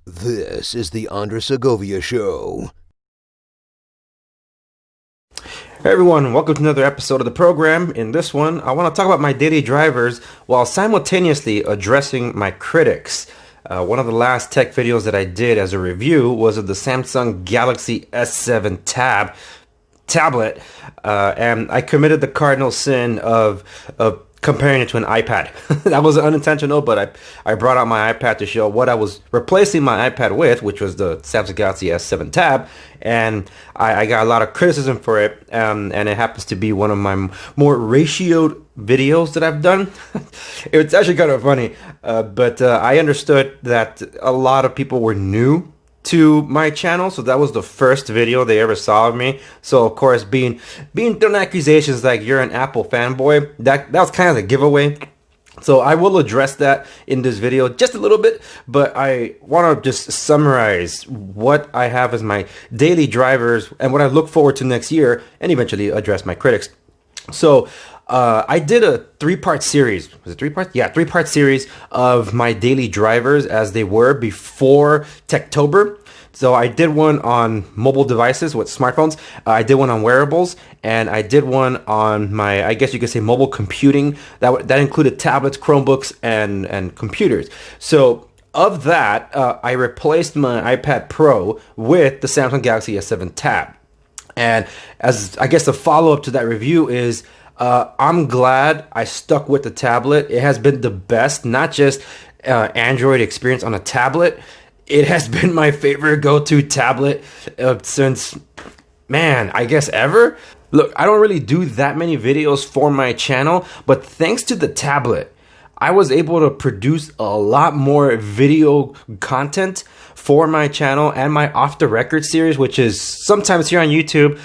This is the Segovia Show. Hey everyone, welcome to another episode of the program. In this one, I want to talk about my daily drivers while simultaneously addressing my critics. One of the last tech videos that I did as a review was of the Samsung Galaxy S7 tablet, and I committed the cardinal sin of comparing it to an iPad. That was unintentional, but I brought out my iPad to show what I was replacing my iPad with, which was the Samsung Galaxy S7 Tab, and I got a lot of criticism for it, and it happens to be one of my more ratioed videos that I've done. It's actually kind of funny, but I understood that a lot of people were new to my channel, so that was the first video they ever saw of me. So of course, being thrown accusations like you're an Apple fanboy, that was kind of the giveaway. So I will address that in this video just a little bit, but I want to just summarize what I have as my daily drivers and what I look forward to next year, and eventually address my critics. So I did a three-part series. Was it three parts? Yeah, three-part series of my daily drivers as they were before Techtober. So I did one on mobile devices with smartphones. I did one on wearables, and I did one on my, I guess you could say, mobile computing. That included tablets, Chromebooks, and computers. So of that, I replaced my iPad Pro with the Samsung Galaxy S7 Tab. And as I guess the follow-up to that review is, I'm glad I stuck with the tablet. It has been the best, not just Android experience on a tablet. It has been my favorite go-to tablet since, man, I guess ever. Look, I don't really do that many videos for my channel, but thanks to the tablet, I was able to produce a lot more video content for my channel and my Off the Record series, which is sometimes here on YouTube,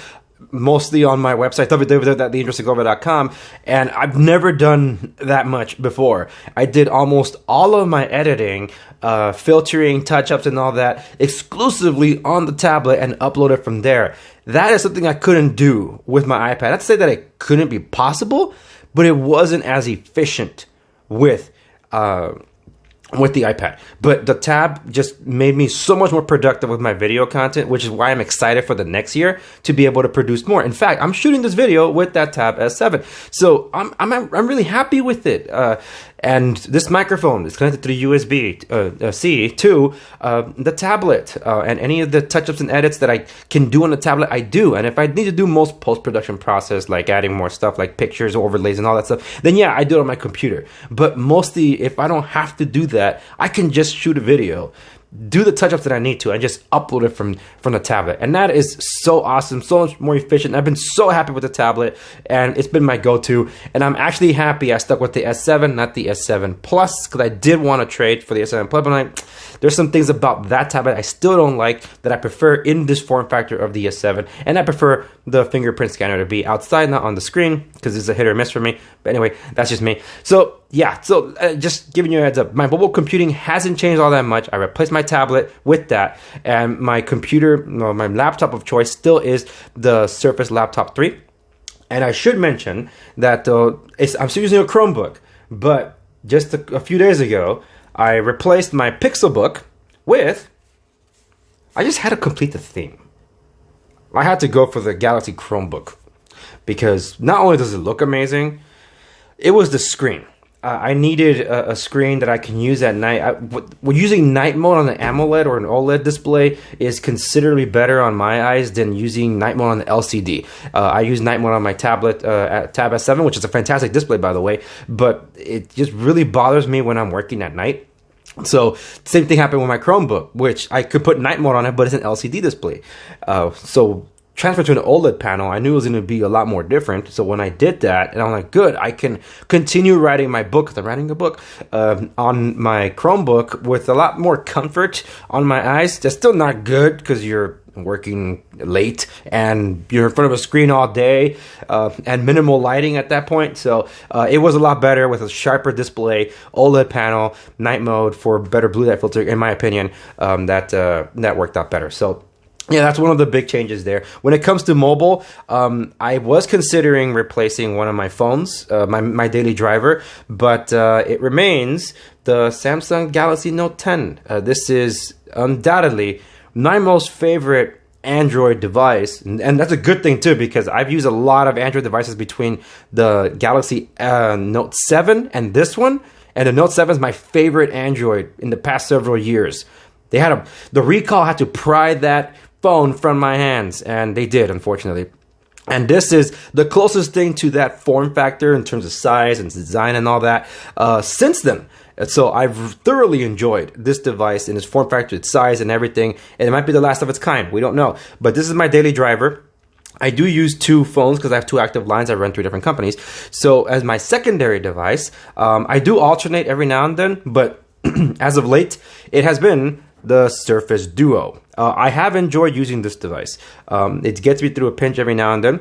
mostly on my website, www.theInterestingGover.com, and I've never done that much before. I did almost all of my editing, filtering, touch-ups, and all that exclusively on the tablet and upload it from there. That is something I couldn't do with my iPad. Not to say that it couldn't be possible, but it wasn't as efficient with the iPad. But the tab just made me so much more productive with my video content, which is why I'm excited for the next year to be able to produce more. In fact, I'm shooting this video with that Tab S7, so I'm really happy with it. And this microphone is connected to the USB-C to the tablet, and any of the touch-ups and edits that I can do on the tablet, I do. And if I need to do most post-production process, like adding more stuff like pictures, overlays, and all that stuff, then yeah, I do it on my computer. But mostly, if I don't have to do that, I can just shoot a video, do the touch-ups that I need to, and just upload it from the tablet. And that is so awesome, so much more efficient. I've been so happy with the tablet, and it's been my go-to. And I'm actually happy I stuck with the S7, not the S7 Plus, because I did want to trade for the S7 Plus, but there's some things about that tablet I still don't like that I prefer in this form factor of the S7, and I prefer the fingerprint scanner to be outside, not on the screen, because it's a hit or miss for me. But anyway, that's just me. So yeah, just giving you a heads up, my mobile computing hasn't changed all that much. I replaced my tablet with that, and my computer, my laptop of choice still is the Surface Laptop 3. And I should mention that I'm still using a Chromebook, but just a few days ago, I replaced my Pixelbook with, I just had to complete the theme. I had to go for the Galaxy Chromebook because not only does it look amazing, it was the screen. I needed a screen that I can use at night. Using night mode on an AMOLED or an OLED display is considerably better on my eyes than using night mode on the LCD. I use night mode on my tablet, Tab S7, which is a fantastic display, by the way, but it just really bothers me when I'm working at night. So same thing happened with my Chromebook, which I could put night mode on it, but it's an LCD display. So transfer to an OLED panel, I knew it was going to be a lot more different. So when I did that, and I'm like, good, I can continue writing my book, because I'm writing a book, on my Chromebook with a lot more comfort on my eyes. That's still not good because you're working late and you're in front of a screen all day, and minimal lighting at that point. So it was a lot better with a sharper display, OLED panel, night mode for better blue light filter. In my opinion, that worked out better. So Yeah, that's one of the big changes there. When it comes to mobile, I was considering replacing one of my phones, my daily driver, but it remains the Samsung Galaxy Note 10. This is undoubtedly my most favorite Android device, and that's a good thing too, because I've used a lot of Android devices between the Galaxy Note 7 and this one, and the Note 7 is my favorite Android in the past several years. The recall had to pry that phone from my hands, and they did, unfortunately. And this is the closest thing to that form factor in terms of size and design and all that since then. So I've thoroughly enjoyed this device in its form factor, its size, and everything. And it might be the last of its kind. We don't know. But this is my daily driver. I do use two phones because I have two active lines. I run through different companies. So as my secondary device, I do alternate every now and then. But as of late, it has been the Surface Duo. I have enjoyed using this device. It gets me through a pinch every now and then.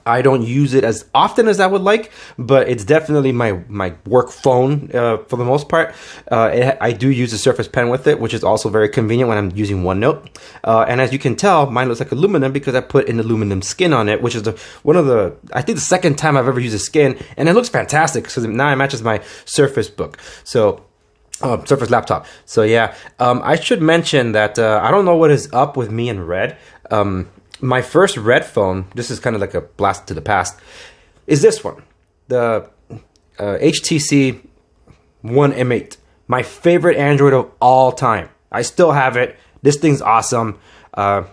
I don't use it as often as I would like, but it's definitely my work phone for the most part. I do use a Surface Pen with it, which is also very convenient when I'm using OneNote. And as you can tell, mine looks like aluminum because I put an aluminum skin on it, which is I think the second time I've ever used a skin, and it looks fantastic because now it matches my Surface Book. So Surface laptop. So yeah, I should mention that I don't know what is up with me and Red. My first Red phone, this is kind of like a blast to the past, is this one, the HTC One M8. My favorite Android of all time. I still have it. This thing's awesome. I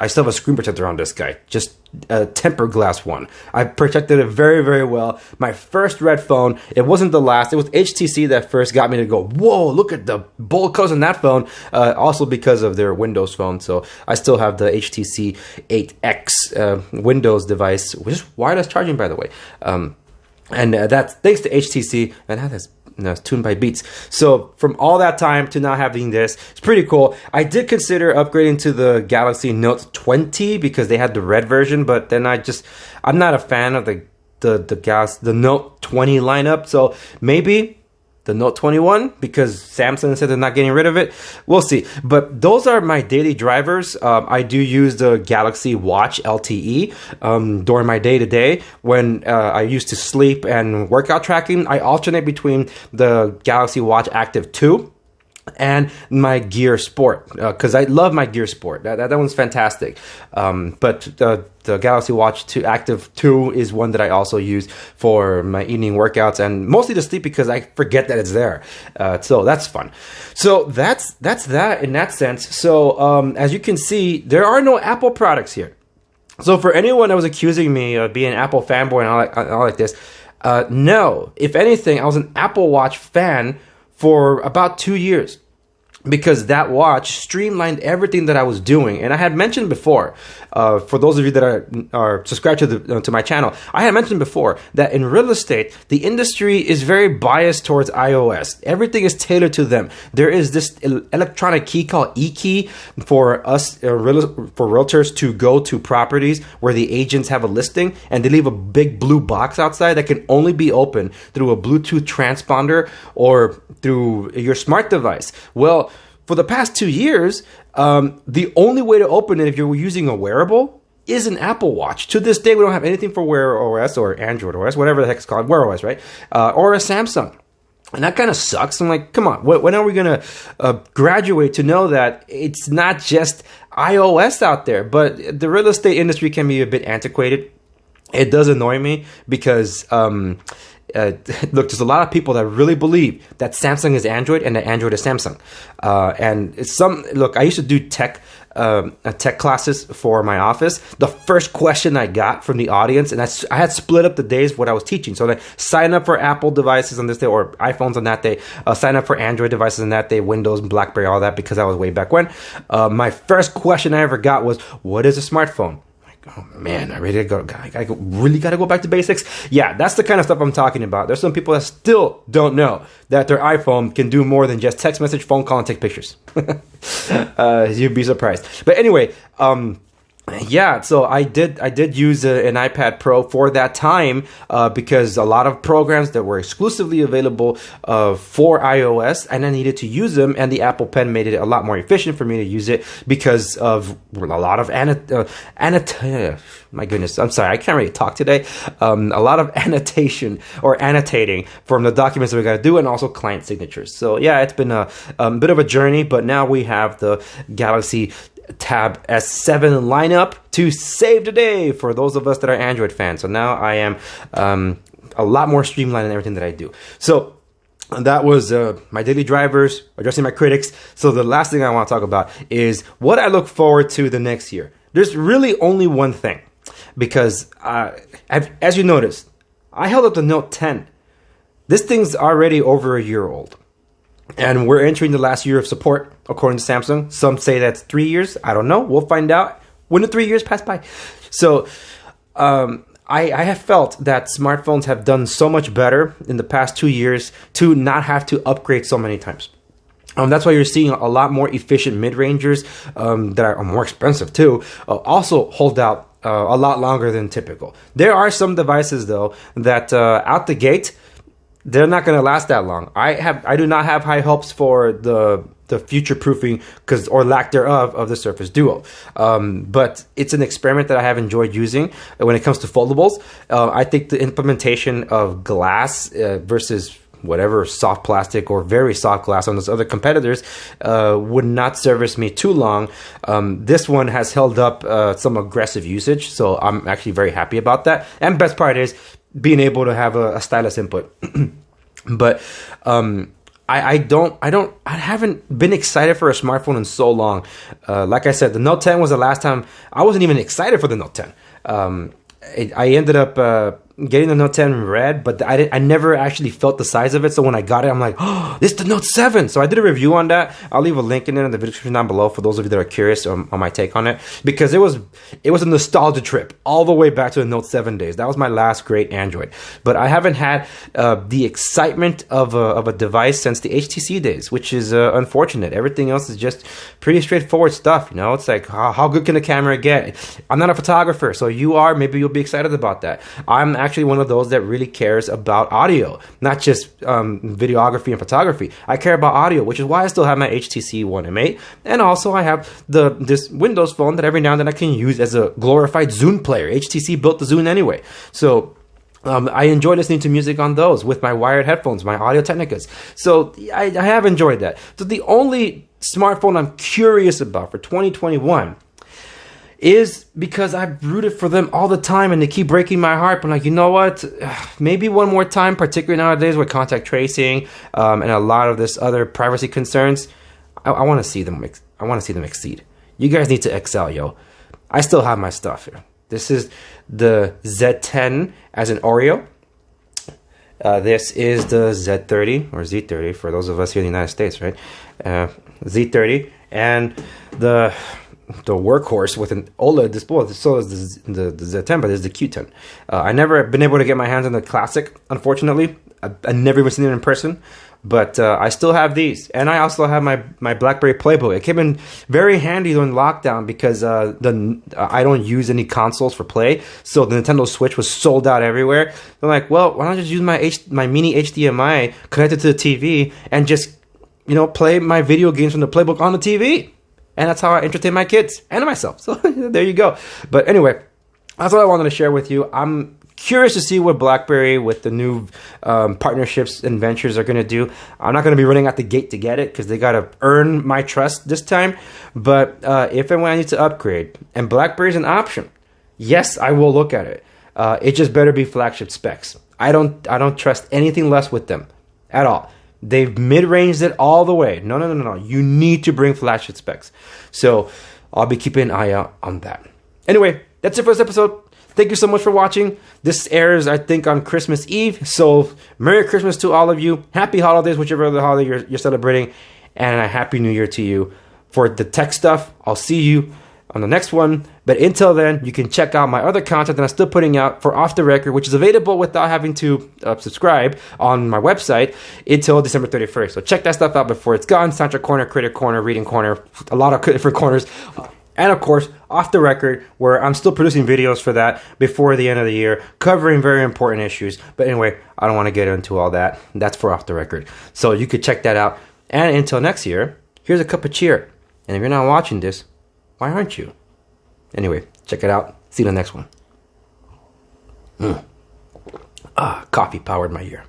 still have a screen protector on this guy, just a tempered glass one. I protected it very, very well. My first Red phone, it wasn't the last. It was HTC that first got me to go, whoa, look at the bold colors on that phone. Also because of their Windows phone. So I still have the HTC 8X Windows device, which is wireless charging, by the way. And that's thanks to HTC, and that is tuned by Beats. So from all that time to now having this, it's pretty cool. I did consider upgrading to the Galaxy Note 20 because they had the red version, but then I'm not a fan of the Note 20 lineup. So maybe the Note 21, because Samsung said they're not getting rid of it. We'll see. But those are my daily drivers. I do use the Galaxy Watch LTE during my day-to-day. When I used to sleep and workout tracking, I alternate between the Galaxy Watch Active 2 and my Gear Sport, because I love my Gear Sport. That one's fantastic. But the Galaxy Watch 2 Active 2 is one that I also use for my evening workouts and mostly to sleep because I forget that it's there. So that's fun. So that's that in that sense. So as you can see, there are no Apple products here. So for anyone that was accusing me of being an Apple fanboy and all like this, no. If anything, I was an Apple Watch fan for about 2 years, because that watch streamlined everything that I was doing. And I had mentioned before, for those of you that are subscribed to my channel, I had mentioned before that in real estate, the industry is very biased towards iOS. Everything is tailored to them. There is this electronic key called eKey for us, for realtors to go to properties where the agents have a listing, and they leave a big blue box outside that can only be opened through a Bluetooth transponder or through your smart device. Well, for the past 2 years, the only way to open it if you're using a wearable is an Apple Watch. To this day, we don't have anything for Wear OS or Android OS, whatever the heck it's called, Wear OS, right? Or a Samsung. And that kind of sucks. I'm like, come on, when are we going to graduate to know that it's not just iOS out there? But the real estate industry can be a bit antiquated. It does annoy me because look, there's a lot of people that really believe that Samsung is Android and that Android is Samsung. Look, I used to do tech classes for my office. The first question I got from the audience, and I had split up the days what I was teaching. So I sign up for Apple devices on this day, or iPhones on that day. Sign up for Android devices on that day, Windows and BlackBerry, all that, because that was way back when. My first question I ever got was, what is a smartphone? Oh man, I really gotta go back to basics. Yeah, that's the kind of stuff I'm talking about. There's some people that still don't know that their iPhone can do more than just text message, phone call, and take pictures. You'd be surprised. But anyway, Yeah, so I did use an iPad Pro for that time because a lot of programs that were exclusively available for iOS, and I needed to use them, and the Apple Pen made it a lot more efficient for me to use it because of a lot of my goodness, I'm sorry, I can't really talk today. A lot of annotation or annotating from the documents that we got to do, and also client signatures. So yeah, it's been a bit of a journey, but now we have the Galaxy Tab S7 lineup to save the day for those of us that are Android fans. So now I am a lot more streamlined in everything that I do. So that was my daily drivers, addressing my critics. So the last thing I want to talk about is what I look forward to the next year. There's really only one thing, because as you noticed, I held up the Note 10. This thing's already over a year old. And we're entering the last year of support, according to Samsung. Some say that's 3 years. I don't know. We'll find out when the 3 years pass by. So I have felt that smartphones have done so much better in the past 2 years to not have to upgrade so many times. That's why you're seeing a lot more efficient mid-rangers that are more expensive too, also hold out a lot longer than typical. There are some devices, though, that out the gate, they're not going to last that long. I do not have high hopes for the future proofing or lack thereof of the Surface Duo. But it's an experiment that I have enjoyed using when it comes to foldables. I think the implementation of glass versus whatever soft plastic or very soft glass on those other competitors would not service me too long. This one has held up some aggressive usage, so I'm actually very happy about that. And best part is being able to have a stylus input. But I haven't been excited for a smartphone in so long. Like I said, the Note 10 was the last time I wasn't even excited for the Note 10. I ended up getting the Note 10 red, but I never actually felt the size of it. So when I got it, I'm like, oh, this is the Note 7. So I did a review on that. I'll leave a link in there in the video description down below for those of you that are curious on my take on it, because it was a nostalgia trip all the way back to the Note 7 days. That was my last great Android. But I haven't had the excitement of a device since the HTC days, which is unfortunate. Everything else is just pretty straightforward stuff. You know, it's like, how good can the camera get? I'm not a photographer, so you are. Maybe you'll be excited about that. I'm actually one of those that really cares about audio, not just videography and photography. I care about audio, which is why I still have my HTC One M8, and also I have this Windows phone that every now and then I can use as a glorified Zune player. HTC built the Zune anyway, so I enjoy listening to music on those with my wired headphones, my Audio Technicas. So I have enjoyed that. So the only smartphone I'm curious about for 2021 is because I've rooted for them all the time and they keep breaking my heart. But I'm like, you know what? Maybe one more time, particularly nowadays with contact tracing and a lot of this other privacy concerns. I want to see them. I want to see them exceed. You guys need to excel, yo. I still have my stuff here. This is the Z10 as an Oreo. This is the Z30 or Z30 for those of us here in the United States, right? Z30 and the workhorse with an OLED display. So is the Z10, but this is the Q10. I never been able to get my hands on the Classic, unfortunately. I never even seen it in person, but I still have these. And I also have my BlackBerry Playbook. It came in very handy during lockdown because I don't use any consoles for play, so the Nintendo Switch was sold out everywhere. I'm like, well, why don't I just use my mini HDMI connected to the TV and just, play my video games from the Playbook on the TV? And that's how I entertain my kids and myself. So there you go. But anyway, that's what I wanted to share with you. I'm curious to see what BlackBerry with the new partnerships and ventures are going to do. I'm not going to be running out the gate to get it because they got to earn my trust this time. But if and when I need to upgrade, and BlackBerry is an option, yes, I will look at it. It just better be flagship specs. I don't trust anything less with them at all. They've mid-ranged it all the way. No. You need to bring flagship specs. So I'll be keeping an eye out on that. Anyway, that's it for this episode. Thank you so much for watching. This airs, I think, on Christmas Eve. So Merry Christmas to all of you. Happy holidays, whichever other holiday you're celebrating. And a Happy New Year to you. For the tech stuff, I'll see you on the next one. But until then, you can check out my other content that I'm still putting out for Off the Record, which is available without having to subscribe on my website until December 31st. So check that stuff out before it's gone. Soundtrack Corner, Critic Corner, Reading Corner, a lot of different corners. And of course, Off the Record, where I'm still producing videos for that before the end of the year, covering very important issues. But anyway, I don't want to get into all that. That's for Off the Record. So you could check that out. And until next year, here's a cup of cheer. And if you're not watching this, why aren't you? Anyway, check it out. See you in the next one. Coffee powered my year.